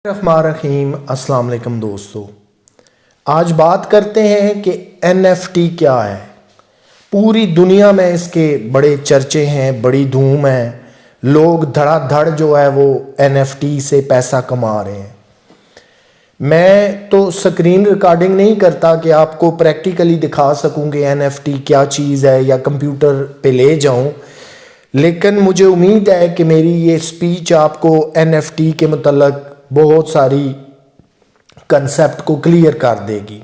الرحمن الرحیم السلام علیکم دوستو، آج بات کرتے ہیں کہ این ایف ٹی کیا ہے۔ پوری دنیا میں اس کے بڑے چرچے ہیں، بڑی دھوم ہے، لوگ دھڑا دھڑ جو ہے وہ این ایف ٹی سے پیسہ کما رہے ہیں۔ میں تو سکرین ریکارڈنگ نہیں کرتا کہ آپ کو پریکٹیکلی دکھا سکوں کہ این ایف ٹی کیا چیز ہے یا کمپیوٹر پہ لے جاؤں، لیکن مجھے امید ہے کہ میری یہ سپیچ آپ کو این ایف ٹی کے متعلق بہت ساری کنسیپٹ کو کلیئر کر دے گی۔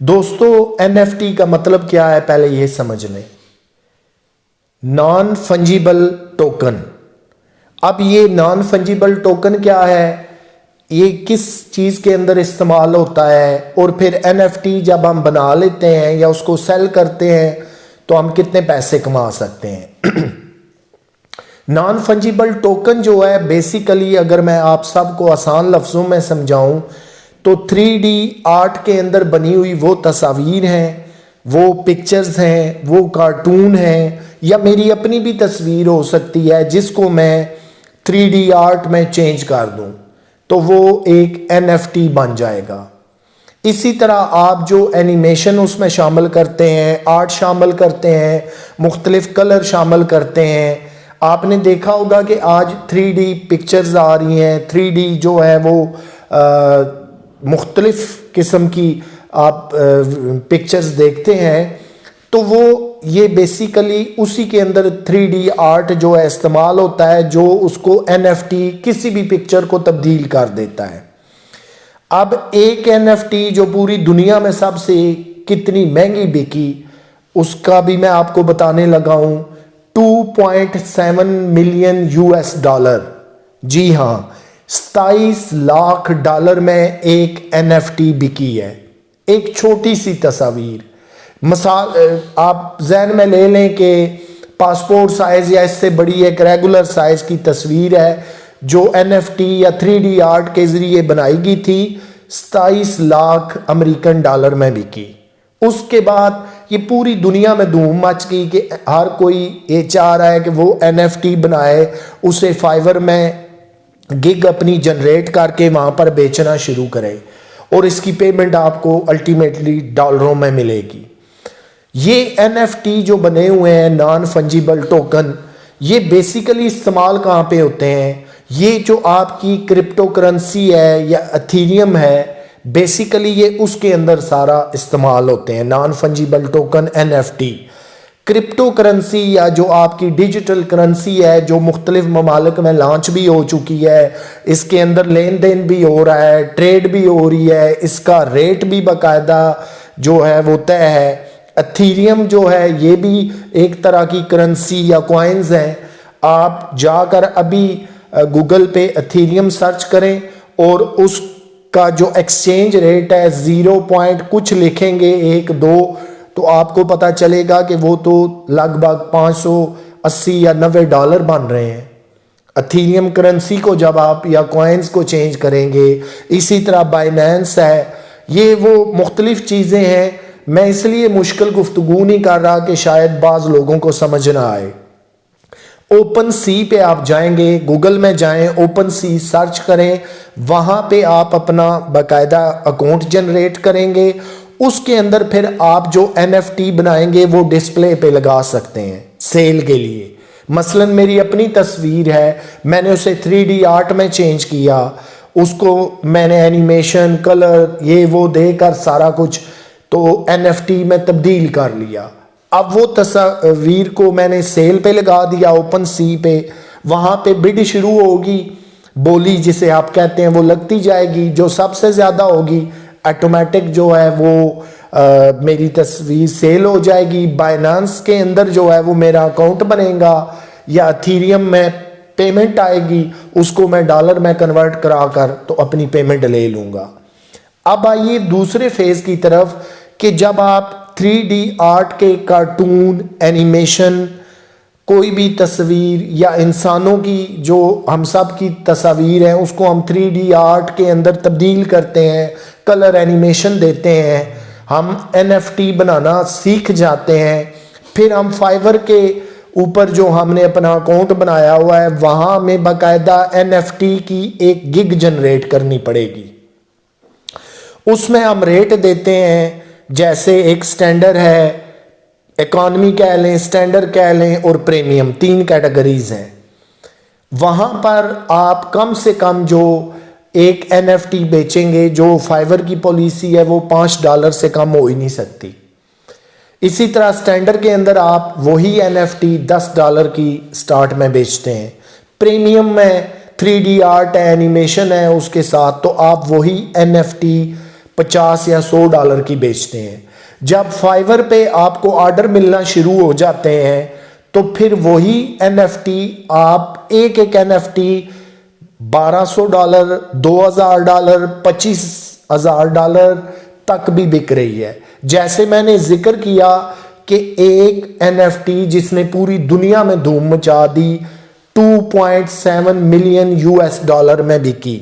دوستو، این ایف ٹی کا مطلب کیا ہے پہلے یہ سمجھ لیں۔ Naan fungible token. اب یہ نان فنجیبل ٹوکن کیا ہے، یہ کس چیز کے اندر استعمال ہوتا ہے، اور پھر این ایف ٹی جب ہم بنا لیتے ہیں یا اس کو سیل کرتے ہیں تو ہم کتنے پیسے کما سکتے ہیں۔ نان فنجیبل ٹوکن جو ہے بیسیکلی، اگر میں آپ سب کو آسان لفظوں میں سمجھاؤں تو 3D آرٹ کے اندر بنی ہوئی وہ تصاویر ہیں، وہ پکچرز ہیں، وہ کارٹون ہیں، یا میری اپنی بھی تصویر ہو سکتی ہے جس کو میں 3D آرٹ میں چینج کر دوں تو وہ ایک این ایف ٹی بن جائے گا۔ اسی طرح آپ جو اینیمیشن اس میں شامل کرتے ہیں، آرٹ شامل کرتے ہیں، مختلف کلر شامل کرتے ہیں، آپ نے دیکھا ہوگا کہ آج 3D پکچرز آ رہی ہیں، 3D جو ہے وہ مختلف قسم کی آپ پکچرز دیکھتے ہیں، تو وہ یہ بیسیکلی اسی کے اندر 3D آرٹ جو ہے استعمال ہوتا ہے، جو اس کو این ایف ٹی کسی بھی پکچر کو تبدیل کر دیتا ہے۔ اب ایک این ایف ٹی جو پوری دنیا میں سب سے کتنی مہنگی بکی، اس کا بھی میں آپ کو بتانے لگا ہوں۔ 2.7 ملین $۔ جی ہاں، 27 لاکھ ڈالر میں ایک این ایف ٹی بکی ہے۔ ایک چھوٹی سی تصاویر، مثال آپ ذہن میں لے لیں کہ پاسپورٹ سائز یا اس سے بڑی ایک ریگولر سائز کی تصویر ہے جو این ایف ٹی یا 3D آرٹ کے ذریعے بنائی گئی تھی، 27 لاکھ امریکن ڈالر میں بکی۔ اس کے بعد یہ پوری دنیا میں دھوم مچ گئی کہ ہر کوئی یہ چاہ رہا ہے کہ وہ این ایف ٹی بنائے، اسے فائیور میں گگ اپنی جنریٹ کر کے وہاں پر بیچنا شروع کرے، اور اس کی پیمنٹ آپ کو الٹیمیٹلی ڈالروں میں ملے گی۔ یہ این ایف ٹی جو بنے ہوئے ہیں نان فنجیبل ٹوکن، یہ بیسیکلی استعمال کہاں پہ ہوتے ہیں؟ یہ جو آپ کی کرپٹو کرنسی ہے یا ایتھیریم ہے، بیسیکلی یہ اس کے اندر سارا استعمال ہوتے ہیں۔ Non fungible token N F T, cryptocurrency یا جو آپ کی ڈیجیٹل کرنسی ہے جو مختلف ممالک میں لانچ بھی ہو چکی ہے، اس کے اندر لین دین بھی ہو رہا ہے، ٹریڈ بھی ہو رہی ہے، اس کا ریٹ بھی باقاعدہ جو ہے وہ طے ہے۔ ایتھیریم جو ہے یہ بھی ایک طرح کی کرنسی یا کوائنز ہیں۔ آپ جا کر ابھی گوگل پہ ایتھیریم سرچ کریں اور اس کا جو ایکسچینج ریٹ ہے 0 کچھ لکھیں گے 1 2، تو آپ کو پتا چلے گا کہ وہ تو لگ بھگ 580 یا 90 ڈالر بن رہے ہیں ایتھیریم کرنسی کو جب آپ یا کوائنز کو چینج کریں گے۔ اسی طرح بائنینس ہے، یہ وہ مختلف چیزیں ہیں۔ میں اس لیے مشکل گفتگو نہیں کر رہا کہ شاید بعض لوگوں کو سمجھ نہ آئے۔ اوپن سی پہ آپ جائیں گے، گوگل میں جائیں، اوپن سی سرچ کریں، وہاں پہ آپ اپنا باقاعدہ اکاؤنٹ جنریٹ کریں گے۔ اس کے اندر پھر آپ جو این ایف ٹی بنائیں گے وہ ڈسپلے پہ لگا سکتے ہیں سیل کے لیے۔ مثلا میری اپنی تصویر ہے، میں نے اسے 3D آرٹ میں چینج کیا، اس کو میں نے اینیمیشن، کلر، یہ وہ دے کر سارا کچھ تو این ایف ٹی میں تبدیل کر لیا۔ اب وہ تصویر کو میں نے سیل پہ لگا دیا اوپن سی پہ، وہاں پہ بڈ شروع ہوگی، بولی جسے آپ کہتے ہیں وہ لگتی جائے گی، جو سب سے زیادہ ہوگی آٹومیٹک جو ہے وہ میری تصویر سیل ہو جائے گی۔ بائنانس کے اندر جو ہے وہ میرا اکاؤنٹ بنے گا، یا ایتھیریم میں پیمنٹ آئے گی، اس کو میں ڈالر میں کنورٹ کرا کر تو اپنی پیمنٹ لے لوں گا۔ اب آئیے دوسرے فیز کی طرف کہ جب آپ 3D آرٹ کے کارٹون، اینیمیشن، کوئی بھی تصویر یا انسانوں کی جو ہم سب کی تصاویر ہیں اس کو ہم 3D آرٹ کے اندر تبدیل کرتے ہیں، کلر اینیمیشن دیتے ہیں، ہم این ایف ٹی بنانا سیکھ جاتے ہیں، پھر ہم فائیور کے اوپر جو ہم نے اپنا اکاؤنٹ بنایا ہوا ہے وہاں ہمیں باقاعدہ NFT کی ایک گگ جنریٹ کرنی پڑے گی. اس میں ہم ریٹ دیتے ہیں، جیسے ایک سٹینڈرڈ ہے، اکانومی کہہ لیں، سٹینڈرڈ کہہ لیں اور پریمیم، 3 کیٹیگریز ہیں. وہاں پر آپ کم سے کم جو ایک NFT بیچیں گے، جو فائیور کی پالیسی ہے وہ $5 سے کم ہو ہی نہیں سکتی. اسی طرح سٹینڈرڈ کے اندر آپ وہی NFT $10 کی سٹارٹ میں بیچتے ہیں. پریمیم میں 3D آرٹ ہے، اینیمیشن ہے اس کے ساتھ، تو آپ وہی NFT $50 یا $100 کی بیچتے ہیں. جب فائیور پہ آپ کو آرڈر ملنا شروع ہو جاتے ہیں تو پھر وہی NFT آپ ایک NFT $1200، $2000، $25,000 تک بھی بک رہی ہے. جیسے میں نے ذکر کیا کہ ایک NFT جس نے پوری دنیا میں دھوم مچا دی $2.7 ملین میں بکی.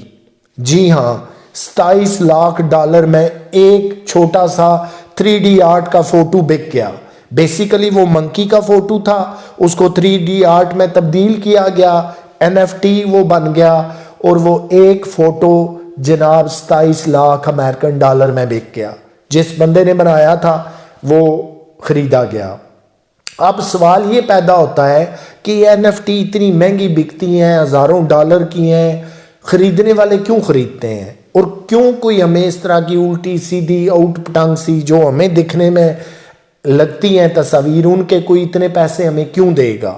جی ہاں، $27 لاکھ میں ایک چھوٹا سا 3D آرٹ کا فوٹو بک گیا. بیسیکلی وہ منکی کا فوٹو تھا، اس کو 3D آرٹ میں تبدیل کیا گیا، NFT وہ بن گیا اور وہ ایک فوٹو جناب $27 لاکھ میں بک گیا. جس بندے نے بنایا تھا وہ خریدا گیا. اب سوال یہ پیدا ہوتا ہے کہ NFT اتنی مہنگی بکتی ہیں، ہزاروں ڈالر کی ہیں، خریدنے والے کیوں خریدتے ہیں؟ اور کیوں کوئی ہمیں اس طرح کی الٹی سیدھی آؤٹ پٹانگ سی جو ہمیں دکھنے میں لگتی ہیں تصاویر، ان کے کوئی اتنے پیسے ہمیں کیوں دے گا؟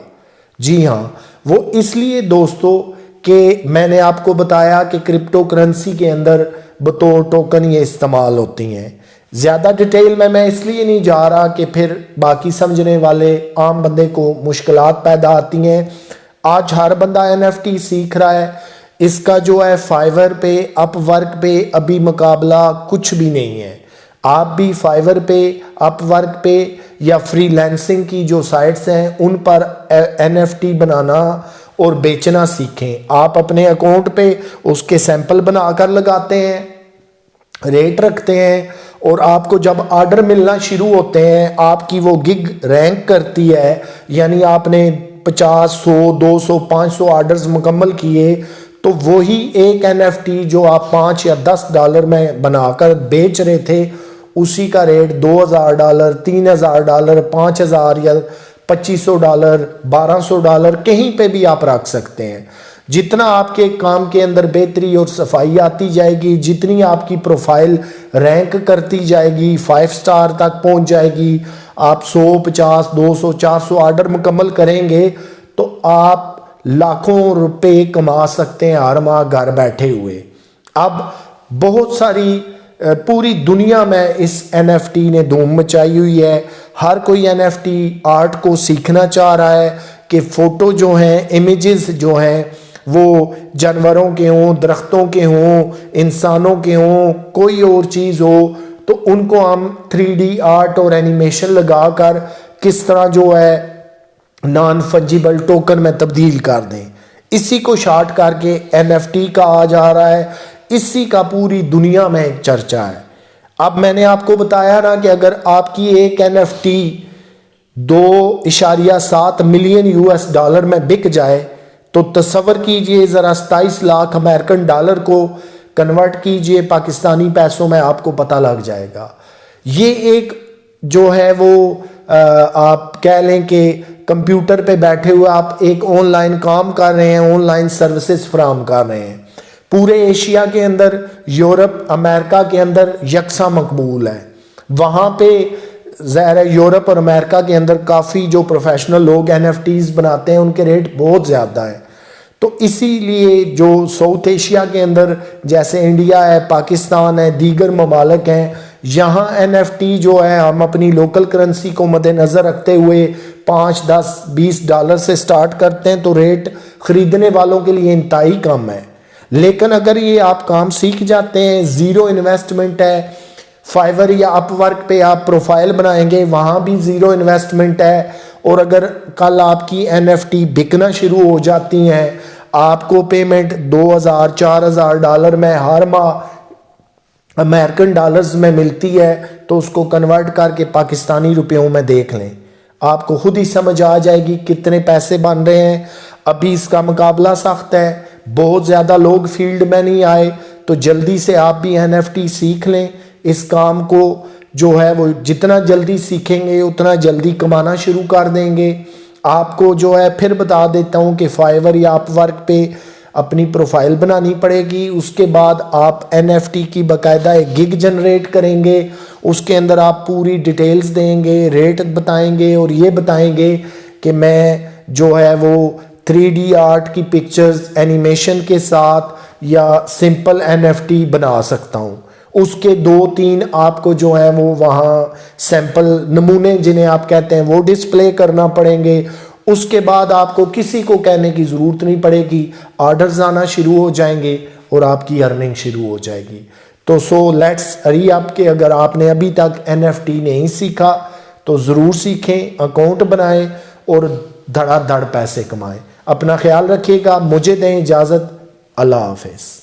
جی ہاں، وہ اس لیے دوستو کہ میں نے آپ کو بتایا کہ کرپٹو کرنسی کے اندر بطور ٹوکن یہ استعمال ہوتی ہیں. زیادہ ڈیٹیل میں اس لیے نہیں جا رہا کہ پھر باقی سمجھنے والے عام بندے کو مشکلات پیدا آتی ہیں. آج ہر بندہ NFT سیکھ رہا ہے. اس کا جو ہے فائیور پہ، اپ ورک پہ ابھی مقابلہ کچھ بھی نہیں ہے. آپ بھی فائیور پہ، اپ ورک پہ یا فری لینسنگ کی جو سائٹس ہیں ان پر NFT بنانا اور بیچنا سیکھیں. آپ اپنے اکاؤنٹ پہ اس کے سیمپل بنا کر لگاتے ہیں، ریٹ رکھتے ہیں، اور آپ کو جب آرڈر ملنا شروع ہوتے ہیں آپ کی وہ گگ رینک کرتی ہے، یعنی آپ نے 50، 100، 200، 500 آرڈرز مکمل کیے تو وہی ایک NFT جو آپ $5 یا $10 میں بنا کر بیچ رہے تھے اسی کا ریٹ $2000، $3000، $5000 یا $2500، $1200 کہیں پہ بھی آپ رکھ سکتے ہیں. جتنا آپ کے کام کے اندر بہتری اور صفائی آتی جائے گی، جتنی آپ کی پروفائل رینک کرتی جائے گی، 5 سٹار تک پہنچ جائے گی، آپ 100، 50، 200، 400 آرڈر مکمل کریں گے تو آپ لاکھوں روپے کما سکتے ہیں ہر ماہ گھر بیٹھے ہوئے. اب بہت ساری پوری دنیا میں اس NFT نے دھوم مچائی ہوئی ہے. ہر کوئی NFT آرٹ کو سیکھنا چاہ رہا ہے کہ فوٹو جو ہیں، امیجز جو ہیں وہ جانوروں کے ہوں، درختوں کے ہوں، انسانوں کے ہوں، کوئی اور چیز ہو تو ان کو ہم 3D آرٹ اور اینیمیشن لگا کر کس طرح جو ہے نان فنجیبل ٹوکن میں تبدیل کر دیں. اسی کو شارٹ کر کے NFT کا آ جا رہا ہے. اسی کا پوری دنیا میں ایک چرچا ہے. اب میں نے آپ کو بتایا نا کہ اگر آپ کی ایک NFT $2.7 ملین میں بک جائے تو تصور کیجئے ذرا 27 لاکھ $27 کو کنورٹ کیجئے پاکستانی پیسوں میں، آپ کو پتہ لگ جائے گا. یہ ایک جو ہے وہ آپ کہہ لیں کہ کمپیوٹر پہ بیٹھے ہوئے آپ ایک آن لائن کام کر رہے ہیں، آن لائن سروسز فراہم کر رہے ہیں. پورے ایشیا کے اندر، یورپ، امریکہ کے اندر یکساں مقبول ہے. وہاں پہ ظاہر ہے یورپ اور امریکہ کے اندر کافی جو پروفیشنل لوگ NFTs بناتے ہیں ان کے ریٹ بہت زیادہ ہیں. تو اسی لیے جو ساؤتھ ایشیا کے اندر جیسے انڈیا ہے، پاکستان ہے، دیگر ممالک ہیں، یہاں NFT جو ہے ہم اپنی لوکل کرنسی کو مد نظر رکھتے ہوئے $5، $10، $20 سے سٹارٹ کرتے ہیں تو ریٹ خریدنے والوں کے لیے انتہائی کم ہے. لیکن اگر یہ آپ کام سیکھ جاتے ہیں، زیرو انویسٹمنٹ ہے. فائیور یا اپ ورک پہ آپ پروفائل بنائیں گے، وہاں بھی زیرو انویسٹمنٹ ہے. اور اگر کل آپ کی NFT بکنا شروع ہو جاتی ہیں، آپ کو پیمنٹ $2000، $4000 میں ہر ماہ امریکن ڈالرز میں ملتی ہے تو اس کو کنورٹ کر کے پاکستانی روپیوں میں دیکھ لیں. آپ کو خود ہی سمجھ آ جائے گی کتنے پیسے بن رہے ہیں. ابھی اس کا مقابلہ سخت ہے, بہت زیادہ لوگ فیلڈ میں نہیں آئے, تو جلدی سے آپ بھی NFT سیکھ لیں. اس کام کو جو ہے وہ جتنا جلدی سیکھیں گے اتنا جلدی کمانا شروع کر دیں گے. آپ کو جو ہے پھر بتا دیتا ہوں کہ فائیور یا اپ ورک پہ اپنی پروفائل بنانی پڑے گی. اس کے بعد آپ NFT کی باقاعدہ ایک گگ جنریٹ کریں گے, اس کے اندر آپ پوری ڈیٹیلز دیں گے, ریٹ بتائیں گے اور یہ بتائیں گے کہ میں جو ہے وہ 3D آرٹ کی پکچرز اینیمیشن کے ساتھ یا سمپل NFT بنا سکتا ہوں. اس کے 2-3 آپ کو جو ہے وہ وہاں سیمپل نمونے جنہیں آپ کہتے ہیں وہ ڈسپلے کرنا پڑیں گے. اس کے بعد آپ کو کسی کو کہنے کی ضرورت نہیں پڑے گی, آرڈرز آنا شروع ہو جائیں گے اور آپ کی ارننگ شروع ہو جائے گی. تو لیٹس ہری اپ کہ اگر آپ نے ابھی تک NFT نہیں سیکھا تو ضرور سیکھیں, اکاؤنٹ بنائیں اور دھڑا دھڑ پیسے کمائیں. اپنا خیال رکھیے گا, مجھے دیں اجازت, اللہ حافظ.